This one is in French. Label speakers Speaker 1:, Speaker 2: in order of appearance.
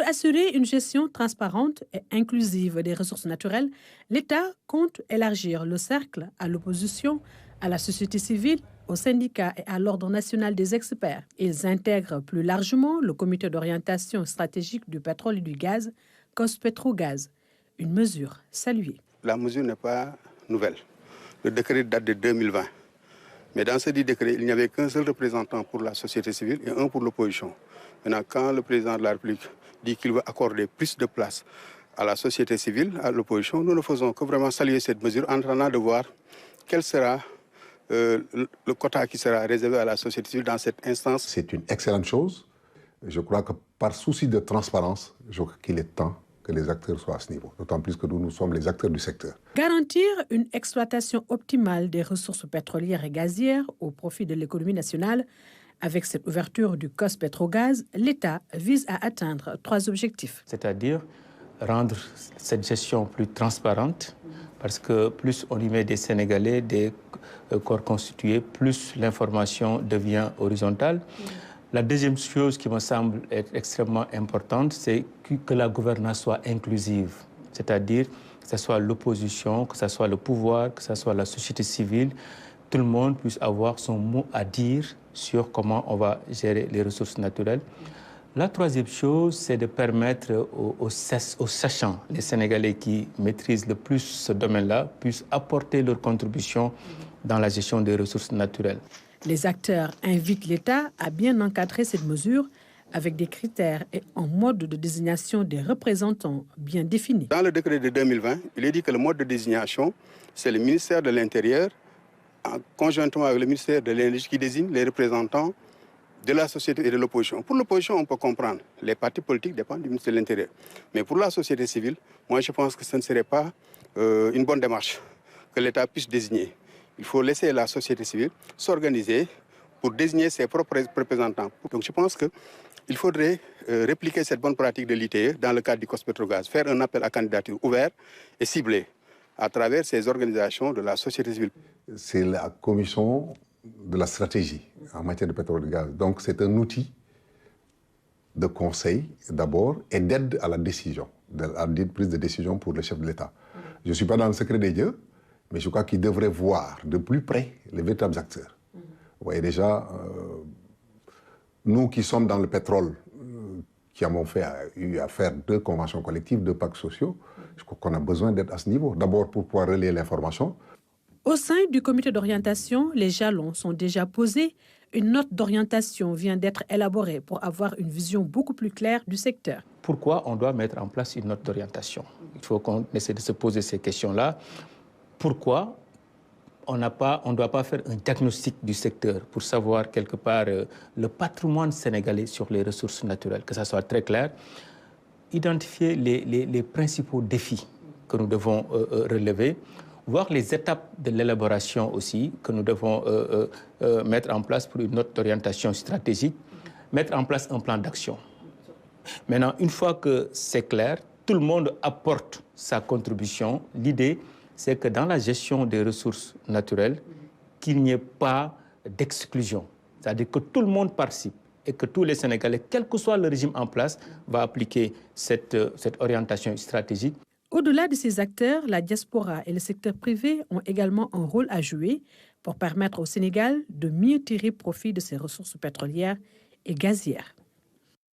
Speaker 1: Pour assurer une gestion transparente et inclusive des ressources naturelles, l'État compte élargir le cercle à l'opposition, à la société civile, aux syndicats et à l'Ordre national des experts. Ils intègrent plus largement le comité d'orientation stratégique du pétrole et du gaz, COS-Petrogaz, une mesure saluée.
Speaker 2: La mesure n'est pas nouvelle. Le décret date de 2020. Mais dans ce dit décret, il n'y avait qu'un seul représentant pour la société civile et un pour l'opposition. Maintenant, quand le président de la République dit qu'il veut accorder plus de place à la société civile, à l'opposition, nous ne faisons que vraiment saluer cette mesure en train de voir quel sera le quota qui sera réservé à la société civile dans cette instance.
Speaker 3: C'est une excellente chose. Je crois que par souci de transparence, je crois qu'il est temps que les acteurs soient à ce niveau, d'autant plus que nous sommes les acteurs du secteur.
Speaker 1: Garantir une exploitation optimale des ressources pétrolières et gazières au profit de l'économie nationale, avec cette ouverture du COS-Petrogaz, l'État vise à atteindre 3 objectifs.
Speaker 4: C'est-à-dire rendre cette gestion plus transparente, parce que plus on y met des Sénégalais, des corps constitués, plus l'information devient horizontale. La deuxième chose qui me semble être extrêmement importante, c'est que la gouvernance soit inclusive, c'est-à-dire que ce soit l'opposition, que ce soit le pouvoir, que ce soit la société civile, tout le monde puisse avoir son mot à dire sur comment on va gérer les ressources naturelles. La troisième chose, c'est de permettre aux sachants, les Sénégalais qui maîtrisent le plus ce domaine-là, puissent apporter leur contribution dans la gestion des ressources naturelles.
Speaker 1: Les acteurs invitent l'État à bien encadrer cette mesure avec des critères et un mode de désignation des représentants bien définis.
Speaker 2: Dans le décret de 2020, il est dit que le mode de désignation, c'est le ministère de l'Intérieur, conjointement avec le ministère de l'Énergie, qui désigne les représentants de la société et de l'opposition. Pour l'opposition, on peut comprendre. Les partis politiques dépendent du ministère de l'Intérieur. Mais pour la société civile, moi je pense que ce ne serait pas une bonne démarche que l'État puisse désigner. Il faut laisser la société civile s'organiser pour désigner ses propres représentants. Donc je pense qu'il faudrait répliquer cette bonne pratique de l'ITE dans le cadre du COS-Petrogaz, faire un appel à candidature ouvert et ciblé à travers ces organisations de la société civile.
Speaker 3: C'est la commission de la stratégie en matière de pétrole et de gaz. Donc c'est un outil de conseil d'abord et d'aide à la décision, à la prise de décision pour le chef de l'État. Je ne suis pas dans le secret des dieux, mais je crois qu'il devrait voir de plus près les véritables acteurs. Vous voyez déjà, nous qui sommes dans le pétrole, qui avons eu à faire 2 conventions collectives, 2 pactes sociaux, je crois qu'on a besoin d'être à ce niveau. D'abord pour pouvoir relayer l'information.
Speaker 1: Au sein du comité d'orientation, les jalons sont déjà posés. Une note d'orientation vient d'être élaborée pour avoir une vision beaucoup plus claire du secteur.
Speaker 4: Pourquoi on doit mettre en place une note d'orientation? Il faut qu'on essaie de se poser ces questions-là. Pourquoi on ne doit pas faire un diagnostic du secteur pour savoir quelque part le patrimoine sénégalais sur les ressources naturelles, que ça soit très clair, identifier les principaux défis que nous devons relever, voir les étapes de l'élaboration aussi que nous devons mettre en place pour une note d'orientation stratégique, mettre en place un plan d'action. Maintenant, une fois que c'est clair, tout le monde apporte sa contribution. L'idée, c'est que dans la gestion des ressources naturelles, qu'il n'y ait pas d'exclusion. C'est-à-dire que tout le monde participe et que tous les Sénégalais, quel que soit le régime en place, va appliquer cette orientation stratégique.
Speaker 1: Au-delà de ces acteurs, la diaspora et le secteur privé ont également un rôle à jouer pour permettre au Sénégal de mieux tirer profit de ses ressources pétrolières et gazières.